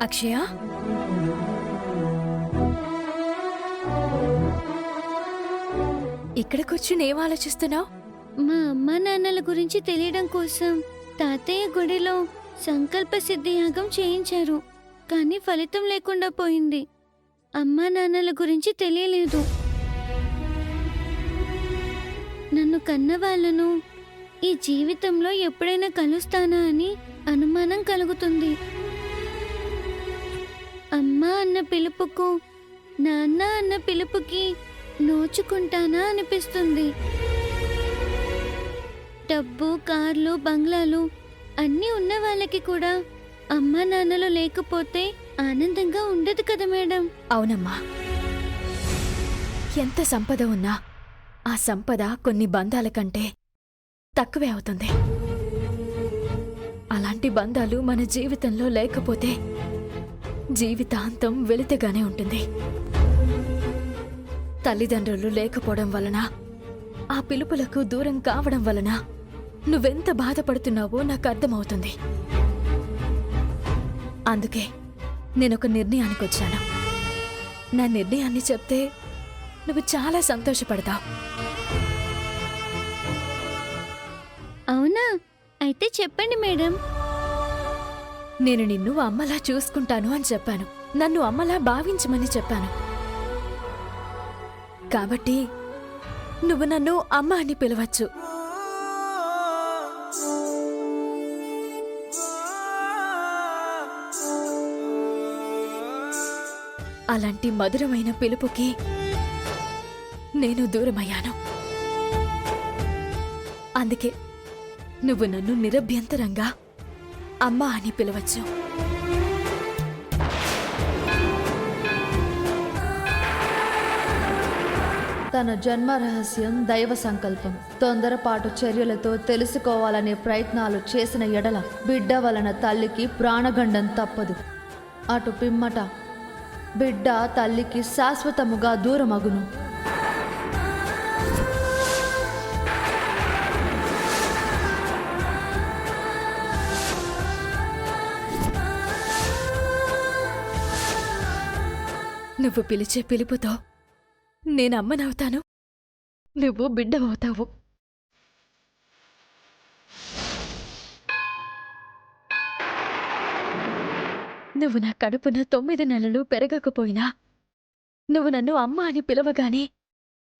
అక్షయ, ఇక్కడ కూర్చుని ఏం ఆలోచిస్తున్నావు? మా అమ్మా నాన్నల గురించి తెలియడం కోసం తాతయ్య గుడిలో సంకల్ప సిద్ధి యాగం చేయించారు. కానీ ఫలితం లేకుండా పోయింది. అమ్మా నాన్నల గురించి తెలియలేదు. నన్ను కన్న వాళ్ళను ఈ జీవితంలో ఎప్పుడైనా కలుస్తానా అని అనుమానం కలుగుతుంది. అమ్మా అన్న పిలుపుకు, నాన్న అన్న పిలుపుకి నోచుకుంటానా అనిపిస్తుంది. డబ్బు, కార్లు, బంగ్లాలు అన్నీ ఉన్న వాళ్ళకి కూడా అమ్మా నాన్నలు లేకపోతే ఆనందంగా ఉండదు కదా మేడం. అవునమ్మా, ఎంత సంపద ఉన్నా ఆ సంపద కొన్ని బంధాల కంటే తక్కువే అవుతుంది. అలాంటి బంధాలు మన జీవితంలో లేకపోతే జీవితాంతం వెలితిగానే ఉంటుంది. తల్లిదండ్రులు లేకపోవడం వలన, ఆ పిలుపులకు దూరం కావడం వలన నువ్వెంత బాధపడుతున్నావో నాకు అర్థమవుతుంది. అందుకే నేనొక నిర్ణయానికొచ్చాను. నా నిర్ణయాన్ని చెప్తే నువ్వు చాలా సంతోషపడతావు. అవునా? అయితే చెప్పండి మేడం. నేను నిన్ను అమ్మలా చూసుకుంటాను అని చెప్పాను. నన్ను అమ్మలా భావించమని చెప్పాను. కాబట్టి నువ్వు నన్ను అమ్మ అని పిలవచ్చు. అలాంటి మధురమైన పిలుపుకి నేను దూరమయ్యాను. అందుకే నువ్వు నన్ను నిరభ్యంతరంగా అమ్మ అని పిలవచ్చు. తన జన్మ రహస్యం దైవ సంకల్పం. తొందరపాటు చర్యలతో తెలుసుకోవాలనే ప్రయత్నాలు చేసిన ఎడల బిడ్డ వలన తల్లికి ప్రాణగండం తప్పదు. అటు పిమ్మట బిడ్డ తల్లికి శాశ్వతముగా దూరమగును. నువ్వు పిలిచే పిలుపుతో నేనమ్మనవుతాను, నువ్వు బిడ్డవవుతావు. నువ్వు నా కడుపున 9 నెలలు పెరగకపోయినా నువ్వు నన్ను అమ్మ అని పిలవగానే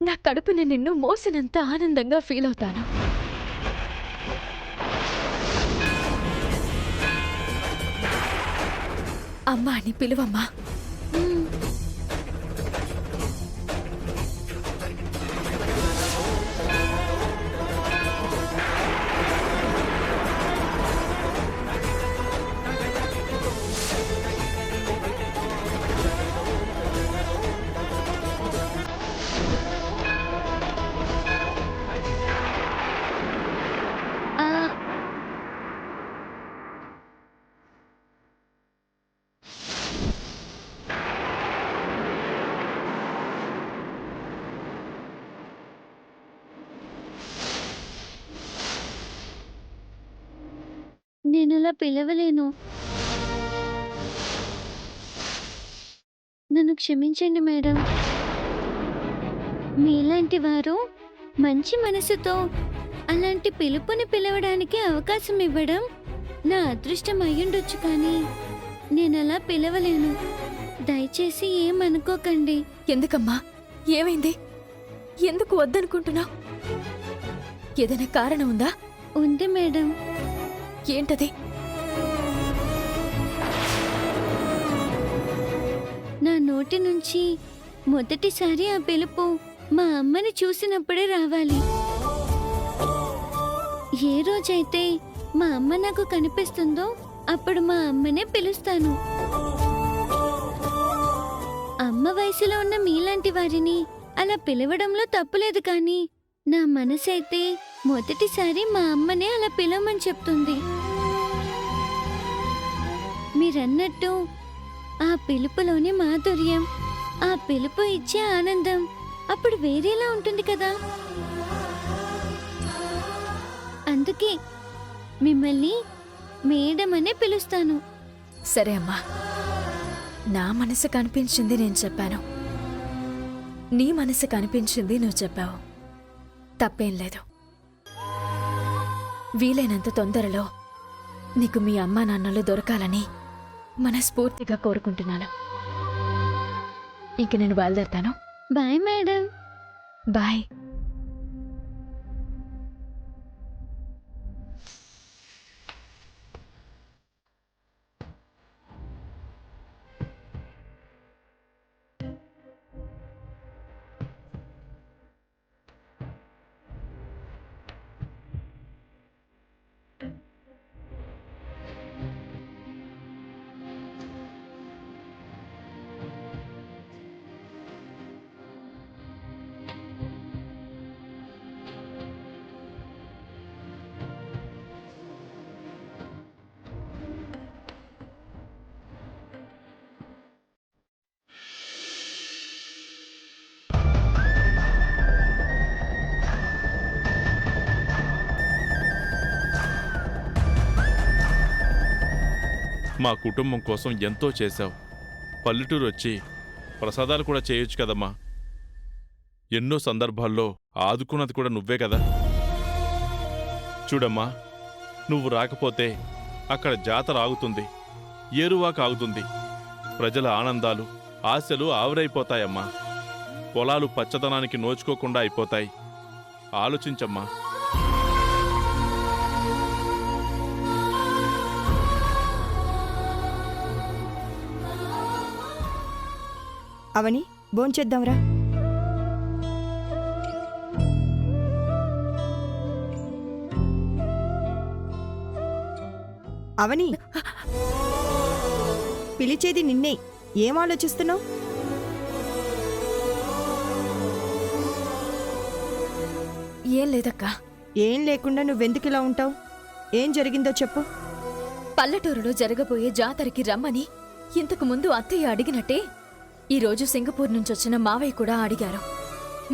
నా కడుపున నిన్ను మోసినంత ఆనందంగా ఫీల్ అవుతాను. అమ్మ అని పిలువమ్మా. నేనలా పిలవలేను. నన్ను క్షమించండి మేడం. మీలాంటి వారు మంచి మనసుతో అలాంటి పిలుపుని పిలవడానికి అవకాశం ఇవ్వడం నా అదృష్టం అయ్యుండొచ్చు, కానీ నేనలా పిలవలేను. దయచేసి ఏమనుకోకండి. ఎందుకమ్మా? ఏమైంది? ఎందుకు వద్దనుకుంటున్నావు? ఏదైనా కారణం ఉందా? ఉంది మేడం. ఏంటది? నా నోటి నుంచి మొదటిసారి ఆ పిలుపు మా అమ్మని చూసినప్పుడే రావాలి. ఏ రోజైతే మా అమ్మ నాకు కనిపిస్తుందో అప్పుడు మా అమ్మనే పిలుస్తాను. అమ్మ వయసులో ఉన్న మీలాంటి వారిని అలా పిలవడంలో తప్పులేదు, కానీ నా మనసైతే మొదటిసారి మా అమ్మనే అలా పిలవమని చెప్తుంది. మీరన్నట్టు ఆ పిలుపులోని మాధుర్యం, ఆ పిలుపు ఇచ్చే ఆనందం అప్పుడు వేరేలా ఉంటుంది కదా. అందుకే మిమ్మల్ని మేడం అనే పిలుస్తాను. సరే అమ్మా, నా మనసు కనిపించింది నేను చెప్పాను, నీ మనసు కనిపించింది నువ్వు చెప్పావు. తప్పేం లేదు. వీలైనంత తొందరలో నీకు మీ అమ్మా నాన్నలు దొరకాలని మనస్ఫూర్తిగా కోరుకుంటున్నాను. ఇంక నేను బయలుదేరతాను. Bye madam. బాయ్. మా కుటుంబం కోసం ఎంతో చేశావు. పల్లెటూరు వచ్చి ప్రసాదాలు కూడా చేయొచ్చు కదమ్మా. ఎన్నో సందర్భాల్లో ఆదుకున్నది కూడా నువ్వే కదా. చూడమ్మా, నువ్వు రాకపోతే అక్కడ జాతర ఆగుతుంది, ఏరువాక ఆగుతుంది. ప్రజల ఆనందాలు, ఆశలు ఆవిరైపోతాయమ్మా. పొలాలు పచ్చదనానికి నోచుకోకుండా అయిపోతాయి. ఆలోచించమ్మా. అవని, భోంచేద్దాంరా. అవని, పిలిచేది నిన్నే. ఏం ఆలోచిస్తున్నావు? ఏం లేదక్కా. ఏం లేకుండా నువ్వెందుకు ఇలా ఉంటావు? ఏం జరిగిందో చెప్పు. పల్లెటూరులో జరగబోయే జాతరకి రమ్మని ఇంతకు ముందు అత్తయ్య అడిగినట్టే ఈరోజు సింగపూర్ నుంచొచ్చిన మావయ్య కూడా అడిగారు.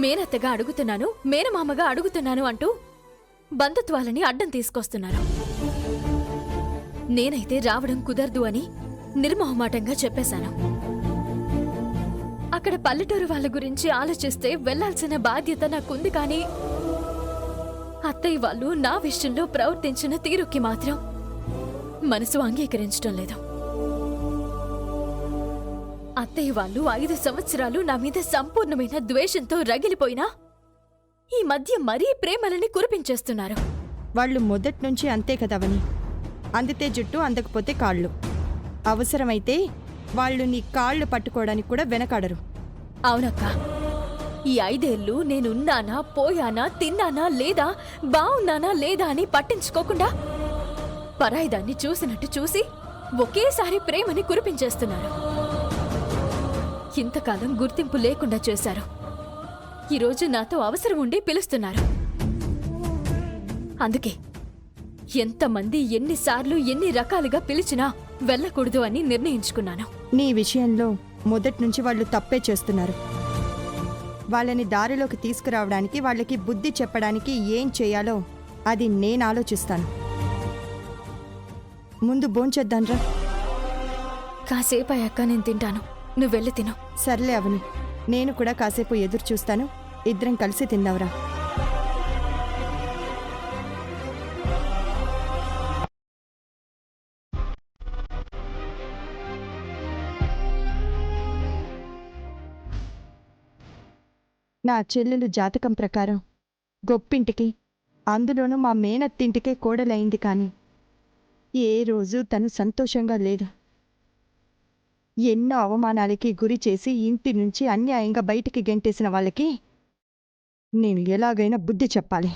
మేనత్తగా అడుగుతున్నాను, మేనమామగా అడుగుతున్నాను అంటూ బంధుత్వాలని అడ్డం తీసుకొస్తున్నారు. నేనైతే రావడం కుదరదు అని నిర్మోహమాటంగా చెప్పేశాను. అక్కడ పల్లెటూరు వాళ్ళ గురించి ఆలోచిస్తే వెళ్లాల్సిన బాధ్యత నాకుంది. కానీ అత్తయ్య వాళ్ళు నా విషయంలో ప్రవర్తించిన తీరుకి మాత్రం మనసు అంగీకరించడం లేదు. అత్తయ్య వాళ్ళు 5 సంవత్సరాలు నా మీద సంపూర్ణమైన ద్వేషంతో రగిలిపోయినా ఈ మధ్య మరీ ప్రేమలని కురిపించేస్తున్నారు. వాళ్ళు మొదట్నుంచి అంతే కదవని. అందితే జుట్టు, అందకపోతే కాళ్ళు. అవసరమైతే వాళ్ళు నీ కాళ్ళు పట్టుకోవడానికి కూడా వెనకాడరు. అవునక్క, ఈ 5 ఏళ్ళు నేనున్నానా, పోయానా, తిన్నానా లేదా, బావున్నానా లేదా అని పట్టించుకోకుండా పరాయిదాన్ని చూసినట్టు చూసి ఒకేసారి ప్రేమని కురిపించేస్తున్నారు. ఇంతకాలం గుర్తింపు లేకుండా చేశారు. ఈరోజు నాతో అవసరం ఉండి పిలుస్తున్నారు. అందుకే ఎంతమంది ఎన్నిసార్లు ఎన్ని రకాలుగా పిలిచినా వెళ్ళకూడదు అని నిర్ణయించుకున్నాను. నీ విషయంలో మొదట్నుంచి వాళ్ళు తప్పే చేస్తున్నారు. వాళ్ళని దారిలోకి తీసుకురావడానికి, వాళ్ళకి బుద్ధి చెప్పడానికి ఏం చేయాలో అది నేను ఆలోచిస్తాను. ముందు భోంచేద్దాన్రా. కాసేపు అయ్యాక నేను తింటాను, నువ్వెళ్ళి తిను. సర్లే అవని, నేను కూడా కాసేపు ఎదురు చూస్తాను. ఇద్దరం కలిసి తిందాంరా. నా చెల్లెలు జాతకం ప్రకారం గొప్పింటికి, అందులోనూ మా మేనత్తింటికే కోడలైంది. కానీ ఏ రోజు తను సంతోషంగా లేదు. ఎన్నో అవమానాలకి గురి చేసి ఇంటి నుంచి అన్యాయంగా బయటికి గెంటేసిన వాళ్ళకి నేను ఎలాగైనా బుద్ధి చెప్పాలి.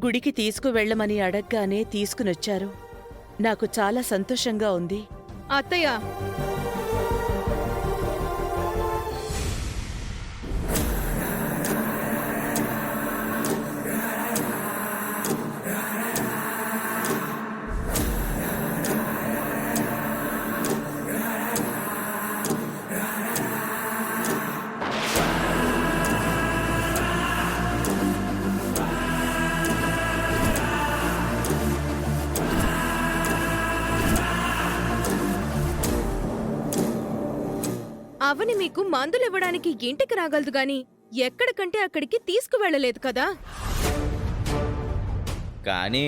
గుడికి తీసుకువెళ్ళమని అడగ్గానే తీసుకునొచ్చారు. నాకు చాలా సంతోషంగా ఉంది. అత్తయ్య, అవని మీకు మందులివ్వడానికి ఇంటికి రాగలదు గాని ఎక్కడికంటే అక్కడికి తీసుకువెళ్ళలేదు కదా. కానీ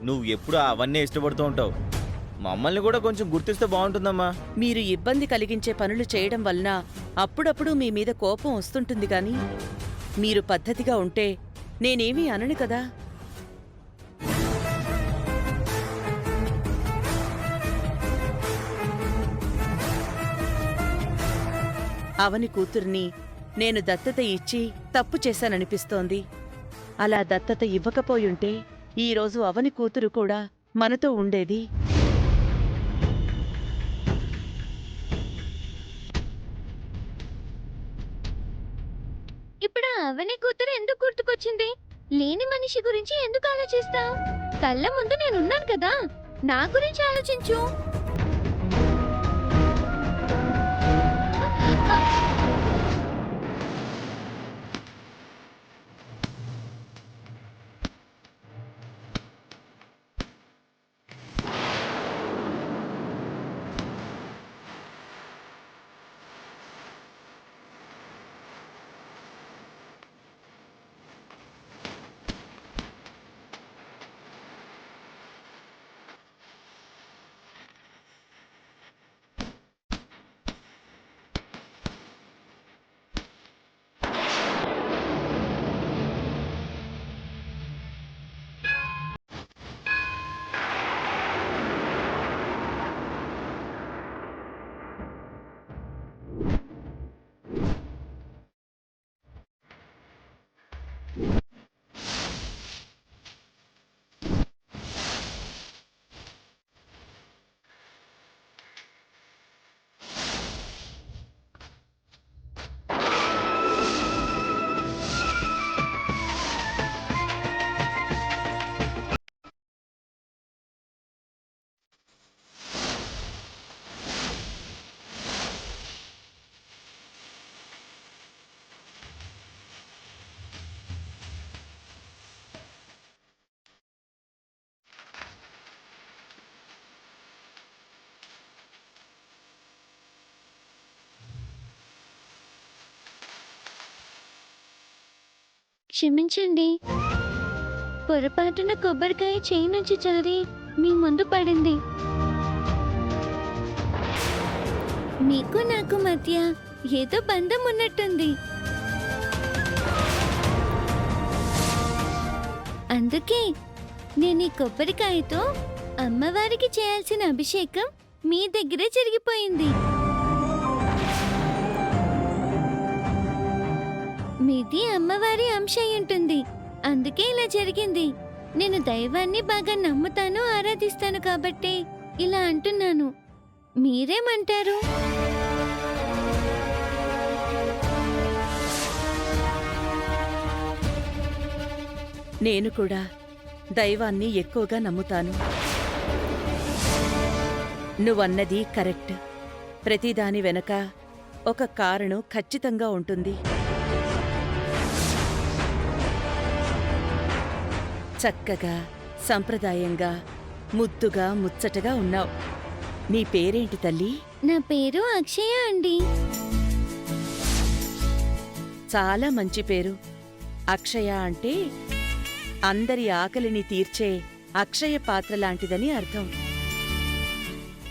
నువ్వు ఎప్పుడు అవన్నీ ఇష్టపడుతూ ఉంటావు. మమ్మల్ని కూడా కొంచెం గుర్తిస్తే బాగుంటుందమ్మా. మీరు ఇబ్బంది కలిగించే పనులు చేయడం వలన అప్పుడప్పుడు మీ మీద కోపం వస్తుంటుంది గాని మీరు పద్ధతిగా ఉంటే నేనేమీ అనను కదా. అవని కూతుర్ని నేను దత్తత ఇచ్చి తప్పు చేశాననిపిస్తోంది. అలా దత్తత ఇవ్వకపోయుంటే ఈరోజు అవని కూతురు కూడా మనతో ఉండేది. ఇప్పుడు అవని కూతురు ఎందుకు గుర్తుకొచ్చింది? లేని మనిషి గురించి ఎందుకు ఆలోచిస్తావు? కళ్ళ ముందు నేనున్నాను కదా, నా గురించి ఆలోచించు. క్షమించండి, పొరపాటున కొబ్బరికాయ చేయి నుంచి జారి మీ ముందు పడింది. మీకు నాకు మధ్య ఏదో బంధం ఉన్నట్టుంది. అందుకే నేను ఈ కొబ్బరికాయతో అమ్మవారికి చేయాల్సిన అభిషేకం మీ దగ్గరే జరిగిపోయింది. మీది అమ్మవారి అంశ అయి ఉంటుంది, అందుకే ఇలా జరిగింది. నేను దైవాన్ని బాగా నమ్ముతాను, ఆరాధిస్తాను కాబట్టి ఇలా అంటున్నాను. మీరేమంటారు? నేను కూడా దైవాన్ని ఎక్కువగా నమ్ముతాను. నువ్వన్నది కరెక్ట్. ప్రతిదాని వెనక ఒక కారణం ఖచ్చితంగా ఉంటుంది. చక్కగా, సంప్రదాయంగా, ముద్దుగా, ముచ్చటగా ఉన్నావు. నీ పేరేంటి తల్లి? నా పేరు అక్షయ అండి. చాలా మంచి పేరు. అక్షయ అంటే అందరి ఆకలిని తీర్చే అక్షయ పాత్ర లాంటిదని అర్థం.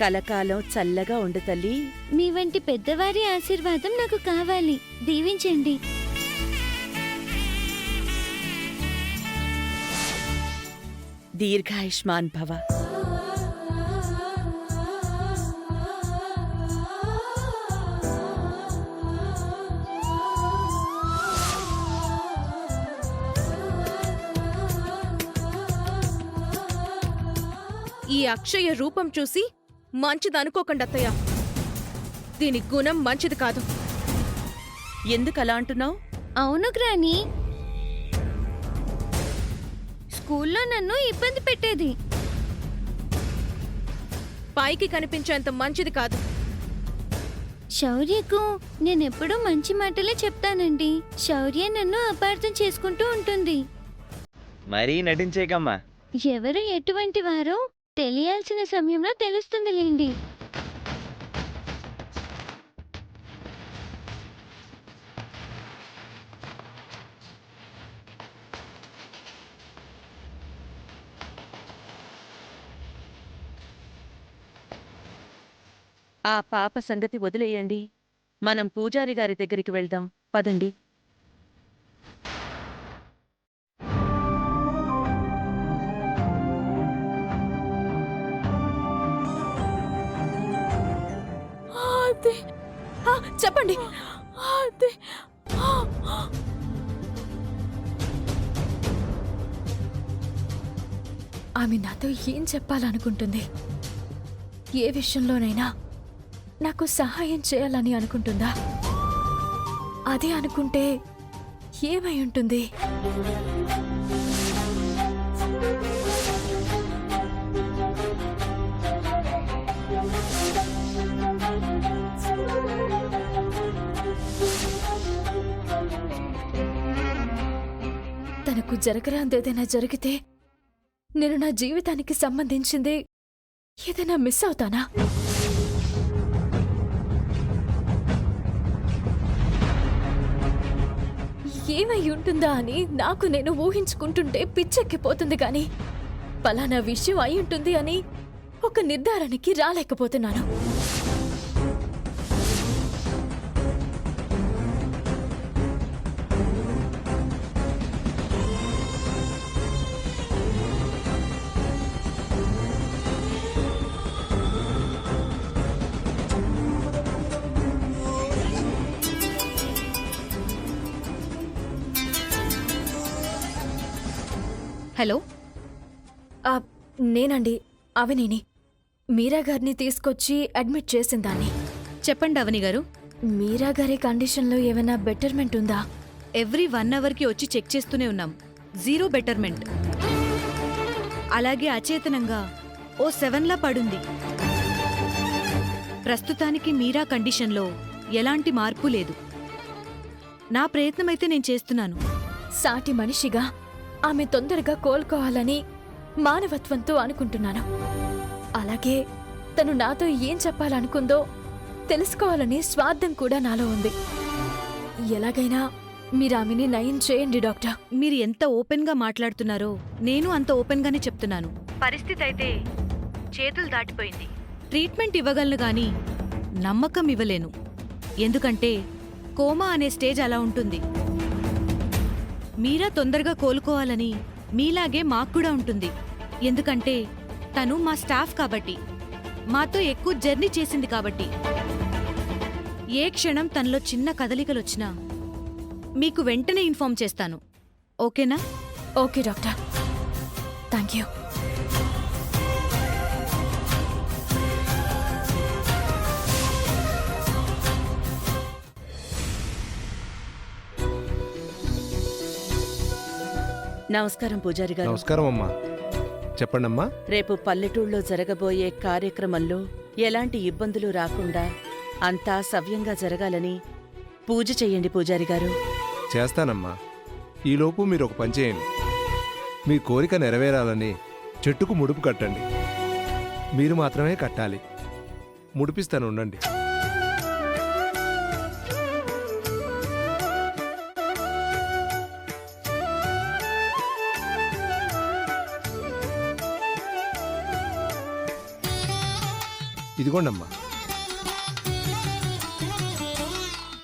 కలకాలం చల్లగా ఉండు తల్లి. మీ వంటి పెద్దవారి ఆశీర్వాదం నాకు కావాలి, దీవించండి. దీర్ఘాయుష్మాన్ భవ. ఈ అక్షయ రూపం చూసి మంచిదనుకోకండి అత్తయ్య. దీని గుణం మంచిది కాదు. ఎందుకలా అంటున్నావు? అవును గ్రాని, స్కూల్లో నన్ను ఇబ్బంది పెట్టేది. పైకి కనిపించేంత మంచిది కాదు. శౌర్యకు నేనెప్పుడూ మంచి మాటలే చెప్తానండి. శౌర్య నన్ను అపార్థం చేసుకుంటూ ఉంటుంది. మరీ నటించేకమ్మా. ఎవరు ఎటువంటి వారో తెలియాల్సిన సమయంలో తెలుస్తుందిలేండి. ఆ పాప సంగతి వదిలేయండి. మనం పూజారి గారి దగ్గరికి వెళ్దాం పదండి. అదే. చెప్పండి. అదే. ఆమె నాతో ఏం చెప్పాలనుకుంటుంది? ఏ విషయంలోనైనా నాకు సహాయం చేయాలని అనుకుంటుందా? అదే అనుకుంటే ఏమై ఉంటుంది? తనకు జరగరాందేదైనా జరిగితే నేను నా జీవితానికి సంబంధించింది ఏదైనా మిస్ అవుతానా? ఏమై ఉంటుందా అని నాకు నేను ఊహించుకుంటుంటే పిచ్చెక్కిపోతుంది గాని పలానా విషయం అయి ఉంటుంది అని ఒక నిర్ధారణకి రాలేకపోతున్నాను. హలో, నేనండి అవనిని. మీరా గారిని తీసుకొచ్చి అడ్మిట్ చేసిందాన్ని. చెప్పండి అవని గారు. మీరా గారి కండిషన్లో ఏమైనా బెటర్మెంట్ ఉందా? ఎవ్రీ 1 అవర్కి వచ్చి చెక్ చేస్తూనే ఉన్నాం. 0 బెటర్మెంట్. అలాగే అచేతనంగా ఓ 7లా పడుంది. ప్రస్తుతానికి మీరా కండిషన్లో ఎలాంటి మార్పు లేదు. నా ప్రయత్నమైతే నేను చేస్తున్నాను. సాటి మనిషిగా ఆమె తొందరగా కోలుకోవాలని మానవత్వంతో అనుకుంటున్నాను. అలాగే తను నాతో ఏం చెప్పాలనుకుందో తెలుసుకోవాలని స్వార్థం కూడా నాలో ఉంది. ఎలాగైనా మీరు ఆమెని నయం చేయండి డాక్టర్. మీరు ఎంత ఓపెన్గా మాట్లాడుతున్నారో నేను అంత ఓపెన్గానే చెప్తున్నాను. పరిస్థితి అయితే చేతులు దాటిపోయింది. ట్రీట్మెంట్ ఇవ్వగలను గాని నమ్మకం ఇవ్వలేను. ఎందుకంటే కోమా అనే స్టేజ్ అలా ఉంటుంది. మీరా తొందరగా కోలుకోవాలని మీలాగే మాకు కూడా ఉంటుంది. ఎందుకంటే తను మా స్టాఫ్ కాబట్టి, మాతో ఎక్కువ జర్నీ చేసింది కాబట్టి. ఏ క్షణం తనలో చిన్న కదలికలొచ్చినా మీకు వెంటనే ఇన్ఫార్మ్ చేస్తాను. ఓకేనా? Okay doctor, thank you. నమస్కారం పూజారి గారు. నమస్కారం అమ్మా. చెప్పండమ్మా. రేపు పల్లెటూళ్ళలో జరగబోయే కార్యక్రమంలో ఎలాంటి ఇబ్బందులు రాకుండా అంతా సవ్యంగా జరగాలని పూజ చెయ్యండి పూజారి గారు. చేస్తానమ్మా. ఈలోపు మీరు ఒక పని చేయండి. మీ కోరిక నెరవేరాలని చెట్టుకు ముడుపు కట్టండి. మీరు మాత్రమే కట్టాలి. ముడిపిస్తాను, ఉండండి. ఇదిగోండమ్మా.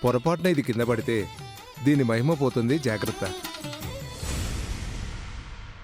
పొరపాటున ఇది కింద పడితే దీని మహిమ పోతుంది, జాగ్రత్త.